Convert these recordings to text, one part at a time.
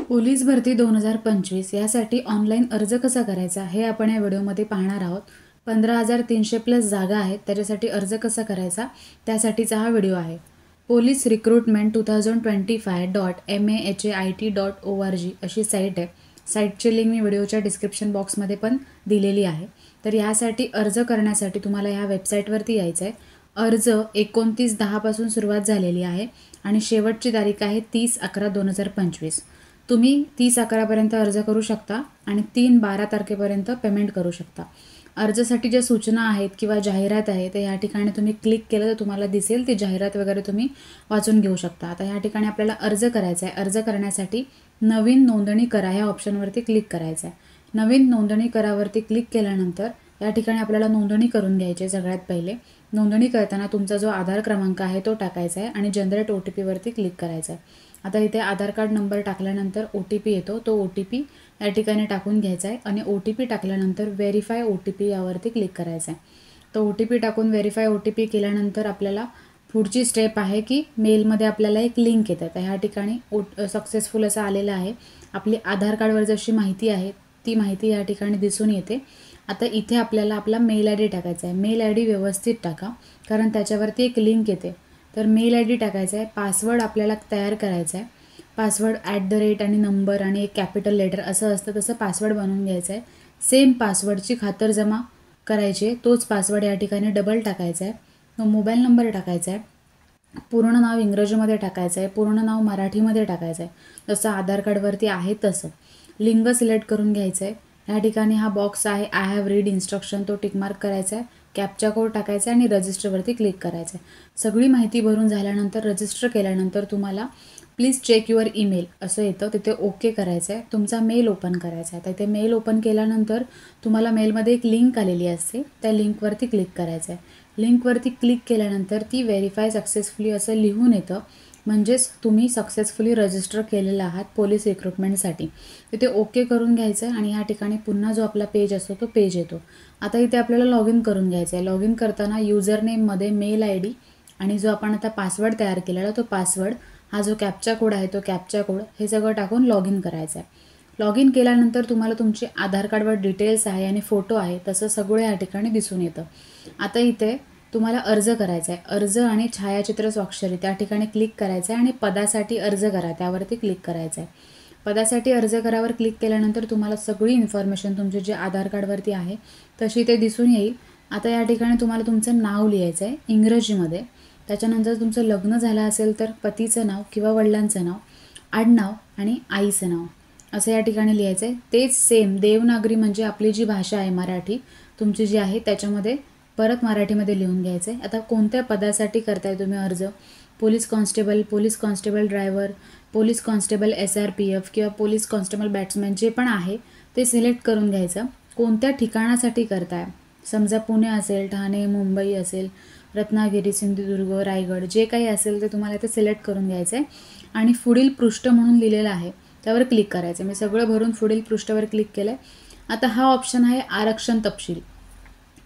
Police भरती 2025 यासाठी online अर्ज कसा करायचा हे आपण या व्हिडिओमध्ये पाहणार आहोत. 15,300 प्लस जागा आहेत, त्याच्यासाठी अर्ज कसा करायचा त्यासाठीचा हा व्हिडिओ आहे. पोलीस रिक्रुटमेंट 2025.mahait.org अशी साईट आहे. साईटची लिंक मी व्हिडिओच्या डिस्क्रिप्शन बॉक्समध्ये पण दिलेली आहे. तर यासाठी अर्ज करण्यासाठी तुम्हाला ह्या वेबसाईटवरती यायचं आहे. अर्ज 29/10 पासून सुरुवात झालेली आहे आणि शेवटची तारीख आहे 30/11/2025. तुम्ही 30/11पर्यंत अर्ज करू शकता आणि 3/12 तारखेपर्यंत पेमेंट करू शकता. अर्जासाठी ज्या सूचना आहेत किंवा जाहिरात आहे ते ह्या ठिकाणी तुम्ही क्लिक केलं तर तुम्हाला दिसेल ती जाहिरात वगैरे तुम्ही वाचून घेऊ शकता. आता ह्या ठिकाणी आपल्याला अर्ज करायचा आहे. अर्ज करण्यासाठी नवीन नोंदणी करा ह्या ऑप्शनवरती क्लिक करायचं आहे. नवीन नोंदणी करावरती क्लिक केल्यानंतर या ठिकाणी आपल्याला नोंदणी करून घ्यायची आहे. सगळ्यात पहिले नोंदणी करताना तुमचा जो आधार क्रमांक आहे तो टाकायचा आहे आणि जनरेट OTP वरती क्लिक करायचं आहे. आता इथे आधार कार्ड नंबर टाकल्यानंतर OTP येतो, तो OTP या ठिकाणी टाकून घ्यायचा आहे आणि OTP टाकल्यानंतर व्हेरीफाय OTP यावरती क्लिक करायचं आहे. तो OTP टाकून व्हेरीफाय OTP केल्यानंतर आपल्याला पुढची स्टेप आहे की मेलमध्ये आपल्याला एक लिंक येतं. तर ह्या ठिकाणी सक्सेसफुल असं आलेलं आहे. आपली आधार कार्डवर जशी माहिती आहे ती माहिती या ठिकाणी दिसून येते. आता इथे आपल्याला आपला मेल ID टाकायचा आहे. मेल ID व्यवस्थित टाका कारण त्याच्यावरती एक लिंक येते. तर मेल ID टाकायचा आहे. पासवर्ड आपल्याला तयार करायचा आहे. पासवर्ड @ आणि नंबर आणि एक कॅपिटल लेटर असं असतं, तसं पासवर्ड बनवून घ्यायचं आहे. सेम पासवर्डची खातरजमा करायची आहे. तोच पासवर्ड या ठिकाणी डबल टाकायचा आहे. मोबाईल नंबर टाकायचा आहे. पूर्ण नाव इंग्रजीमध्ये टाकायचं आहे. पूर्ण नाव मराठीमध्ये टाकायचं आहे, जसं आधार कार्डवरती आहे तसं. लिंग सिलेक्ट करून घ्यायचं आहे. ह्या ठिकाणी हा बॉक्स आहे आय हॅव रीड इन्स्ट्रक्शन, तो टिकमार्क करायचा आहे. कॅप्चा कोड टाकायचा आहे आणि रजिस्टरवरती क्लिक करायचं आहे. सगळी माहिती भरून झाल्यानंतर रजिस्टर केल्यानंतर तुम्हाला प्लीज चेक युअर ईमेल असं येतं. तिथे ओके करायचं आहे. तुमचा मेल ओपन करायचा आहे. तर इथे मेल ओपन केल्यानंतर तुम्हाला मेलमध्ये एक लिंक आलेली असते, त्या लिंकवरती क्लिक करायचं आहे. लिंकवरती क्लिक केल्यानंतर ती व्हेरीफाय सक्सेसफुली असं लिहून येतं, म्हणजेच तुम्ही सक्सेसफुली रजिस्टर केलेलं आहात पोलीस रिक्रुटमेंटसाठी. तिथे ओके करून घ्यायचं आहे आणि ह्या ठिकाणी पुन्हा जो आपला पेज असतो तो पेज येतो. आता इथे आपल्याला लॉग इन करून घ्यायचं आहे. लॉग इन करताना युजरनेममध्ये मेल ID आणि जो आपण आता पासवर्ड तयार केलेला तो पासवर्ड, हा जो कॅप्चा कोड आहे तो कॅप्चा कोड हे सगळं टाकून लॉग इन करायचं आहे. लॉग इन केल्यानंतर तुम्हाला तुमची आधार कार्डवर डिटेल्स आहे आणि फोटो आहे तसं सगळं या ठिकाणी दिसून येतं. आता इथे तुम्हाला अर्ज करायचा आहे. अर्ज आणि छायाचित्र स्वाक्षरी त्या ठिकाणी क्लिक करायचं आहे आणि पदासाठी अर्ज करा त्यावरती क्लिक करायचं आहे. पदासाठी अर्ज करावर क्लिक केल्यानंतर तुम्हाला सगळी इन्फॉर्मेशन तुमची जी आधार कार्डवरती आहे तशी ते दिसून येईल. आता या ठिकाणी तुम्हाला तुमचं नाव लिहायचं आहे इंग्रजीमध्ये. त्याच्यानंतर तुमचं लग्न झालं असेल तर पतीचं नाव किंवा वडिलांचं नाव, आडनाव आणि आईचं नाव असं या ठिकाणी लिहायचं आहे. तेच सेम देवनागरी म्हणजे आपली जी भाषा आहे मराठी तुमची जी आहे त्याच्यामध्ये परत मराठीमध्ये लिहून घ्यायचं आहे. आता कोणत्या पदासाठी करताय तुम्ही अर्ज, police constable driver, police constable SRPF किंवा पोलीस कॉन्स्टेबल बॅट्समॅन जे पण आहे ते सिलेक्ट करून घ्यायचं. कोणत्या ठिकाणासाठी करताय, समजा पुणे असेल, ठाणे, मुंबई असेल, रत्नागिरी, सिंधुदुर्ग, रायगड जे काही असेल ते तुम्हाला इथे सिलेक्ट करून घ्यायचं आहे आणि पुढील पृष्ठ म्हणून लिहिलेलं आहे त्यावर क्लिक करायचं. मी सगळं भरून पुढील पृष्ठावर क्लिक केलं आहे. आता हा ऑप्शन आहे आरक्षण तपशील.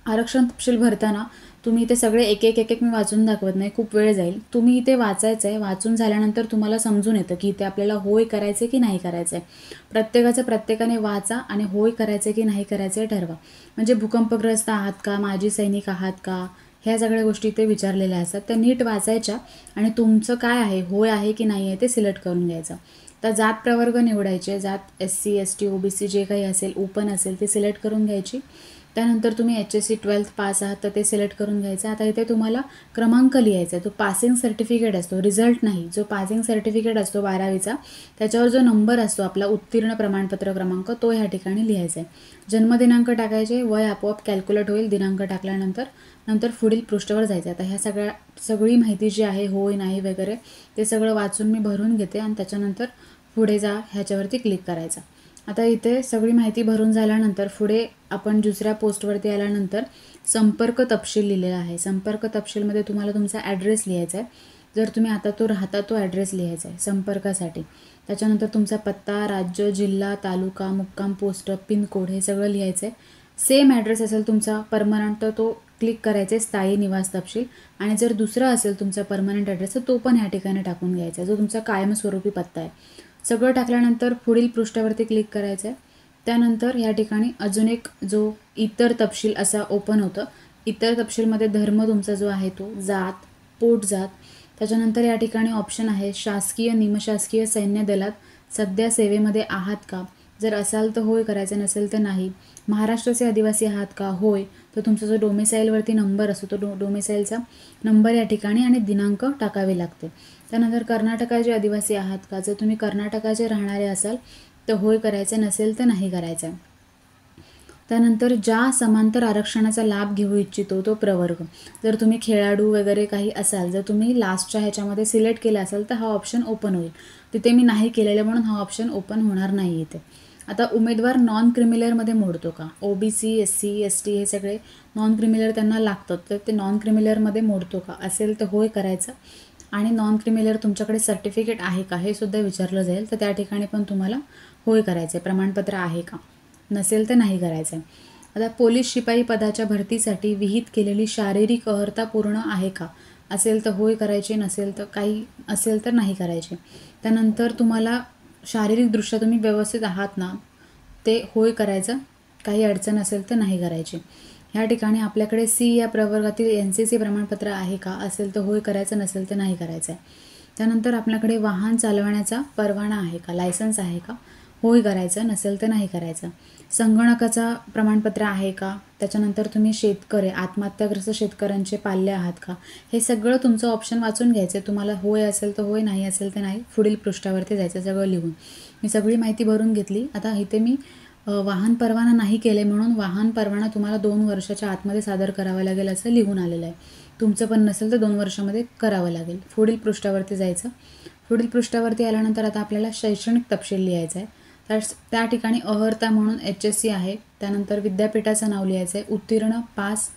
आरक्षण तपशील भरताना तुम्ही इथे सगळे एक एक मी वाचून दाखवत नाही, खूप वेळ जाईल. तुम्ही इथे वाचायचं आहे. वाचून झाल्यानंतर तुम्हाला समजून येतं की इथे आपल्याला होय करायचं की नाही करायचं आहे. प्रत्येकाने वाचा आणि होय करायचं की नाही करायचं ठरवा. म्हणजे भूकंपग्रस्त आहात का, माजी सैनिक आहात का, ह्या सगळ्या गोष्टी इथे विचारलेल्या असतात. त्या नीट वाचायच्या आणि तुमचं काय आहे, होय आहे की नाही आहे ते सिलेक्ट करून घ्यायचं. तर जात प्रवर्ग निवडायचे. जात SC ST OBC जे काही असेल, ओपन असेल ते सिलेक्ट करून घ्यायची. त्यानंतर तुम्ही HSC 12th पास आहात तर ते सिलेक्ट करून घ्यायचं. आता इथे तुम्हाला क्रमांक लिहायचा आहे. तो पासिंग सर्टिफिकेट असतो, रिझल्ट नाही. जो पासिंग सर्टिफिकेट असतो 12वीचा त्याच्यावर जो नंबर असतो आपला उत्तीर्ण प्रमाणपत्र क्रमांक तो ह्या ठिकाणी लिहायचा आहे. जन्मदिनांक टाकायचे. वय आपोआप कॅल्क्युलेट होईल दिनांक टाकल्यानंतर. पुढील पृष्ठावर जायचं. आता ह्या सगळी माहिती जी आहे होय नाही वगैरे ते सगळं वाचून मी भरून घेते आणि त्याच्यानंतर पुढे जा ह्याच्यावरती क्लिक करायचा. आता इथे सगळी माहिती भरून झाल्यानंतर पुढे आपण दुसऱ्या पोस्टवरती आल्यानंतर संपर्क तपशील लिहिलेला आहे. संपर्क तपशीलमध्ये तुम्हाला तुमचा ॲड्रेस लिहायचा आहे. जर तुम्ही आता तो राहता तो ॲड्रेस लिहायचा आहे संपर्कासाठी. त्याच्यानंतर तुमचा पत्ता, राज्य, जिल्हा, तालुका, मुक्काम पोस्ट, पिनकोड हे सगळं लिहायचं आहे. सेम ॲड्रेस असेल तुमचा परमनंट तर तो क्लिक करायचे स्थायी निवास तपशील आणि जर दुसरा असेल तुमचा परमनंट ॲड्रेस तर तो पण ह्या ठिकाणी टाकून घ्यायचा जो तुमचा कायमस्वरूपी पत्ता आहे. सगळं टाकल्यानंतर पुढील पृष्ठावरती क्लिक करायचं आहे. त्यानंतर या ठिकाणी अजून एक जो इतर तपशील असा ओपन होतं. इतर तपशीलमध्ये धर्म तुमचा जो आहे तो, जात, पोटजात, त्याच्यानंतर या ठिकाणी ऑप्शन आहे शासकीय निमशासकीय सैन्य दलात सध्या सेवेमध्ये आहात का, जर असाल तर होय करायचं, नसेल तर नाही. महाराष्ट्राचे आदिवासी आहात का, होय. तर तुमचा जो डोमिसाईलवरती नंबर असतो तो डोमिसाईलचा नंबर या ठिकाणी आणि दिनांक टाकावे लागते. त्यानंतर कर्नाटकाचे आदिवासी आहात का, जर तुम्ही कर्नाटकाचे राहणारे असाल तर होय करायचं, नसेल तर नाही करायचं. त्यानंतर ज्या समांतर आरक्षणाचा लाभ घेऊ इच्छितो तो प्रवर्ग, जर तुम्ही खेळाडू वगैरे काही असाल, जर तुम्ही लास्टच्या ह्याच्यामध्ये सिलेक्ट केला असाल तर हा ऑप्शन ओपन होईल. तिथे मी नाही केलेलं म्हणून हा ऑप्शन ओपन होणार नाही इथे. आता उमेदवार नॉन क्रिमिलरमध्ये मोडतो का, OBC SC ST हे सगळे नॉन क्रिमिलर त्यांना लागतात, तर ते नॉन क्रिमिलरमध्ये मोडतो का, असेल तर होय करायचं. आणि नॉन क्रिमिलर तुमच्याकडे सर्टिफिकेट आहे का हे सुद्धा विचारलं जाईल, तर त्या ठिकाणी पण तुम्हाला होय करायचं आहे, प्रमाणपत्र आहे का, नसेल तर नाही करायचं आहे. आता पोलीस शिपाई पदाच्या भरतीसाठी विहित केलेली शारीरिक अर्हता पूर्ण आहे का, असेल तर होय करायचे, नसेल तर काही असेल तर नाही करायचे. त्यानंतर तुम्हाला शारीरिकदृष्ट्या तुम्ही व्यवस्थित आहात ना, ते होय करायचं, काही अडचण असेल तर नाही करायची. ह्या ठिकाणी आपल्याकडे C या प्रवर्गातील NCC प्रमाणपत्र आहे का, असेल तर होय करायचं, नसेल तर नाही करायचं आहे. त्यानंतर आपल्याकडे वाहन चालवण्याचा परवाना आहे का, लायसन्स आहे का, होय करायचं, नसेल तर नाही करायचं. संगणकाचा प्रमाणपत्र आहे का, त्याच्यानंतर तुम्ही शेतकरी आत्महत्याग्रस्त शेतकऱ्यांचे पाल्य आहात का, हे सगळं तुमचं ऑप्शन वाचून घ्यायचं. तुम्हाला होय असेल तर होय, नाही असेल तर नाही, पुढील पृष्ठावरती जायचं सगळं लिहून. मी सगळी माहिती भरून घेतली. आता इथे मी वाहन परवाना नाही केले म्हणून वाहन परवाना तुम्हाला 2 वर्षाच्या आतमध्ये सादर करावा लागेल असं लिहून आलेलं आहे. तुमचं पण नसेल तर 2 वर्षामध्ये करावं लागेल. पुढील पृष्ठावरती जायचं. पुढील पृष्ठावरती आल्यानंतर आता आपल्याला शैक्षणिक तपशील लिहायचं आहे. तर त्या ठिकाणी अर्हता म्हणून HSC आहे. त्यानंतर विद्यापीठाचं नाव लिहायचं आहे, उत्तीर्ण, पास,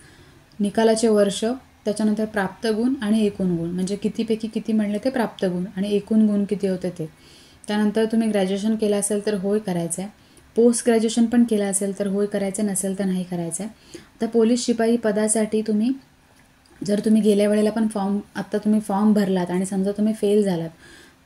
निकालाचे वर्ष, त्याच्यानंतर प्राप्त गुण आणि एकूण गुण, म्हणजे कितीपैकी किती म्हणले ते प्राप्त गुण आणि एकूण गुण किती होते ते. त्यानंतर तुम्ही ग्रॅज्युएशन केलं असेल तर होय करायचं आहे. पोस्ट ग्रॅज्युएशन पण केलं असेल तर होय करायचं, नसेल तर नाही करायचं आहे. आता पोलीस शिपाई पदासाठी जर तुम्ही गेल्या वेळेला पण आत्ता तुम्ही फॉर्म भरलात आणि समजा तुम्ही फेल झालात,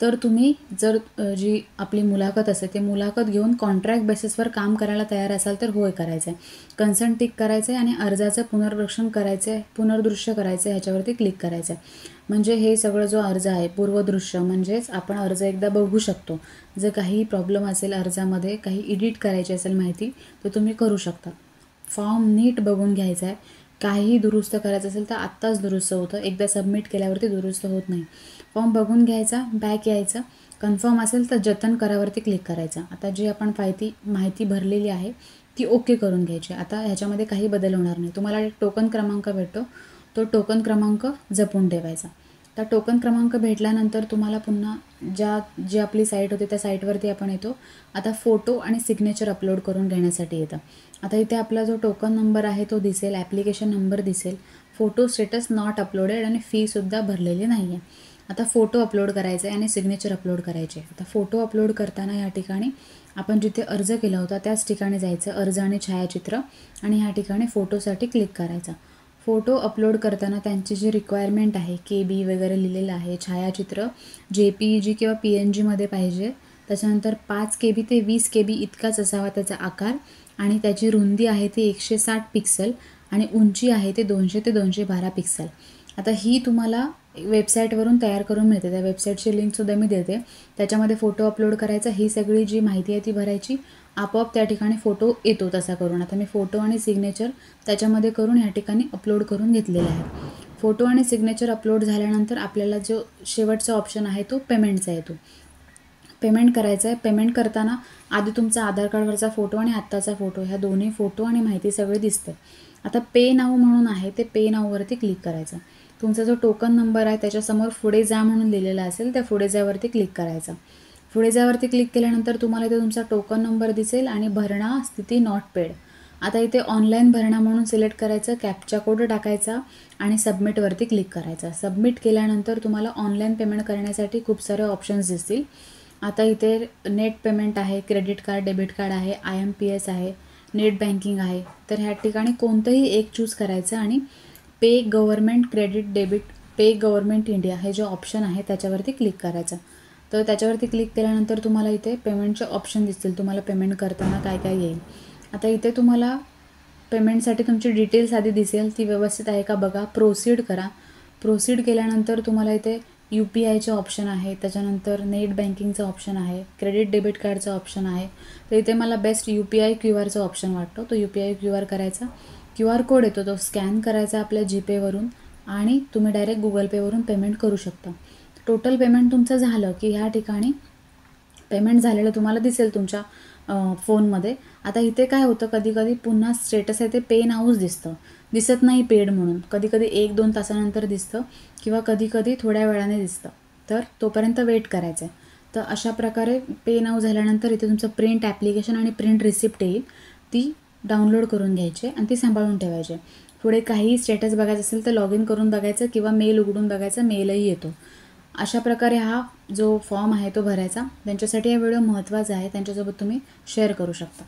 तर तुम्ही जर जी आपली मुलाखत असते ते मुलाखत घेऊन कॉन्ट्रॅक्ट बेसिसवर काम करायला तयार असाल तर होय करायचं आहे. कन्सर्न टिक करायचं आहे आणि अर्जाचं पुनर्रक्षण करायचं आहे, पुनर्दृश्य करायचं आहे, ह्याच्यावरती क्लिक करायचं आहे. म्हणजे हे सगळं जो अर्ज आहे पूर्वदृश्य, म्हणजेच आपण अर्ज एकदा बघू शकतो. जर काही प्रॉब्लेम असेल अर्जामध्ये, काही एडिट करायची असेल माहिती, तर तुम्ही करू शकता. फॉर्म नीट बघून घ्यायचा आहे. काहीही दुरुस्त करायचं असेल तर आत्ताच दुरुस्त होतं, एकदा सबमिट केल्यावरती दुरुस्त होत नाही. फॉर्म बघून घ्यायचा, बॅक यायचं, कन्फर्म असेल तर जतन करावरती क्लिक करायचा. आता जी आपण माहिती भरलेली आहे ती ओके करून घ्यायची. आता ह्याच्यामध्ये काही बदल होणार नाही. तुम्हाला एक टोकन क्रमांक भेटतो, तो टोकन क्रमांक जपून ठेवायचा. तर टोकन क्रमांक भेटल्यानंतर तुम्हाला पुन्हा जी आपली साईट होती त्या साईटवरती आपण येतो. आता फोटो आणि सिग्नेचर अपलोड करून घेण्यासाठी येतं. आता इथे आपला जो टोकन नंबर आहे तो दिसेल, ॲप्लिकेशन नंबर दिसेल, फोटो स्टेटस नॉट अपलोडेड आणि फीसुद्धा भरलेली नाही आहे. आता फोटो अपलोड करायचा आहे आणि सिग्नेचर अपलोड करायचे. आता फोटो अपलोड करताना या ठिकाणी आपण जिथे अर्ज केला होता त्याच ठिकाणी जायचं, अर्ज आणि छायाचित्र, आणि ह्या ठिकाणी फोटोसाठी क्लिक करायचा. फोटो अपलोड करताना त्यांची जी रिक्वायरमेंट आहे, KB वगैरे लिहिलेलं आहे, छायाचित्र JPEG किंवा PNGमध्ये पाहिजे. त्याच्यानंतर 5 KB ते 20 KB इतकाच असावा त्याचा आकार, आणि त्याची रुंदी आहे ती 160 पिक्सल आणि उंची आहे ते 200 ते 212 पिक्सल. आता ही तुम्हाला वेबसाईटवरून तयार करून मिळते. त्या वेबसाईटची लिंकसुद्धा मी देते. त्याच्यामध्ये फोटो अपलोड करायचा, ही सगळी जी माहिती आहे ती भरायची, आपोआप त्या ठिकाणी फोटो येतो तसा करून. आता मी फोटो आणि सिग्नेचर त्याच्यामध्ये करून ह्या ठिकाणी अपलोड करून घेतलेला आहे. फोटो आणि सिग्नेचर अपलोड झाल्यानंतर आपल्याला जो शेवटचा ऑप्शन आहे तो पेमेंटचा येतो. पेमेंट करायचं आहे. पेमेंट करताना आधी तुमचा आधार कार्डवरचा फोटो आणि आत्ताचा फोटो, ह्या दोन्ही फोटो आणि माहिती सगळी दिसते. आता पे नाऊ म्हणून आहे, ते पे नाऊवरती क्लिक करायचं. तुमचा जो टोकन नंबर आहे त्याच्यासमोर पुढे जा म्हणून लिहिलेला असेल, त्या पुढे जावरती क्लिक करायचा. पुढे जावरती क्लिक केल्यानंतर तुम्हाला इथे तुमचा टोकन नंबर दिसेल आणि भरणा स्थिती नॉट पेड. आता इथे ऑनलाईन भरणा म्हणून सिलेक्ट करायचं, कॅप्चा कोड टाकायचा आणि सबमिटवरती क्लिक करायचा. सबमिट केल्यानंतर तुम्हाला ऑनलाईन पेमेंट करण्यासाठी खूप सारे ऑप्शन्स दिसतील. आता इथे नेट पेमेंट आहे, क्रेडिट कार्ड, डेबिट कार्ड आहे, IMPS आहे, नेट बँकिंग आहे. तर ह्या ठिकाणी कोणतंही एक चूज करायचं आणि पे गव्हर्मेंट क्रेडिट डेबिट, पे गव्हर्मेंट इंडिया हे जे ऑप्शन आहे त्याच्यावरती क्लिक करायचं. तर त्याच्यावरती क्लिक केल्यानंतर तुम्हाला इथे पेमेंटचे ऑप्शन दिसतील, तुम्हाला पेमेंट करताना काय काय येईल. आता इथे तुम्हाला पेमेंटसाठी तुमची डिटेल्स आधी दिसेल, ती व्यवस्थित आहे का बघा. प्रोसीड करा. प्रोसीड केल्यानंतर तुम्हाला इथे UPIचे ऑप्शन आहे, त्याच्यानंतर नेट बँकिंगचं ऑप्शन आहे, क्रेडिट डेबिट कार्डचं ऑप्शन आहे. तर इथे मला बेस्ट UPI QR ऑप्शन वाटतो. तो UPI QR करायचा, QR कोड येतो तो स्कॅन करायचा आपल्या जीपेवरून आणि तुम्ही डायरेक्ट गुगल पेवरून पेमेंट करू शकता. टोटल पेमेंट तुमचं झालं की ह्या ठिकाणी पेमेंट झालेलं तुम्हाला दिसेल तुमच्या फोनमध्ये. आता इथे काय होतं, कधी कधी पुन्हा स्टेटस आहे ते पे नाऊच दिसत नाही पेड म्हणून. कधी कधी 1-2 तासानंतर दिसतं किंवा कधी कधी थोड्या वेळाने दिसतं. तर तोपर्यंत वेट करायचं आहे. तर अशा प्रकारे पे नाऊ झाल्यानंतर इथे तुमचं प्रिंट ॲप्लिकेशन आणि प्रिंट रिसिप्ट येईल, ती डाउनलोड करून घ्यायची आणि ती सांभाळून ठेवायची. पुढे काही स्टेटस बघायचं असेल तर लॉग इन करून बघायचं किंवा मेल उघडून बघायचा, मेलही येतो. अशा प्रकारे हा जो फॉर्म आहे तो भरायचा. त्यांच्यासाठी हा व्हिडिओ महत्त्वाचा आहे, त्यांच्यासोबत तुम्ही शेअर करू शकता.